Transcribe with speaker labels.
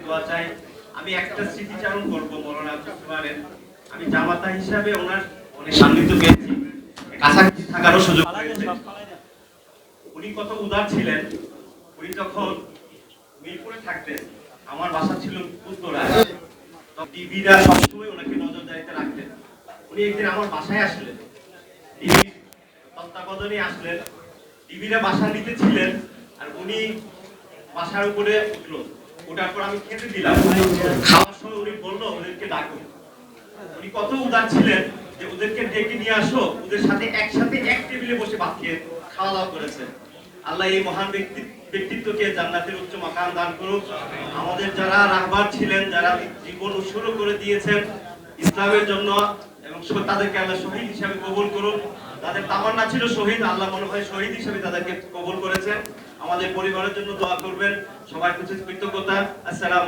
Speaker 1: দোয়া চাই। আমি একটা স্মৃতিচারণ করবো মৌলানা আব্দুল জব্বারের। আমি জামাতা হিসাবে ওনার অনেক সান্নিধ্য পেয়েছি, কাছাকাছি থাকারও সুযোগ হয়েছে। উনি কত উদার ছিলেন। উনি যখন মিরপুরে থাকতেন, আমার বাসা ছিল উত্তরায়, টিভিরা সবসময় ওনাকে নজরদারিতে রাখতেন। উনি একদিন আমার বাসায় আসলেন, টিভির তত্ত্বাবধানে আসলেন, টিভিরা বাসা নিতে ছিলেন, আর উনি বাসার উপরে উঠলো। ওঠার পর আমি খেতে দিলাম, খাওয়ার সময় উনি বললো ওদেরকে ডাকো। উনি কত উদার ছিলেন যে ওদেরকে ডেকে নিয়ে আসো, ওদের সাথে একসাথে এক টেবিলে বসে ভাত খেয়ে খাওয়া দাওয়া করেছেন। আল্লাহ এই মহান ব্যক্তিত্বকে জান্নাতের উচ্চ মাকাম দান করুক। আমাদের যারা রাহবার ছিলেন, যারা জীবন উৎসর্গ করে দিয়েছেন ইসলামের জন্য, এবং তাদেরকে আল্লাহ শহীদ হিসাবে কবুল করুন। তাদের তামান্না ছিল শহীদ, আল্লাহ মনে হয় শহীদ হিসাবে তাদেরকে কবুল করেছেন। আমাদের পরিবারের জন্য দোয়া করবেন। সবার কাছে কৃতজ্ঞতা। আসসালাম।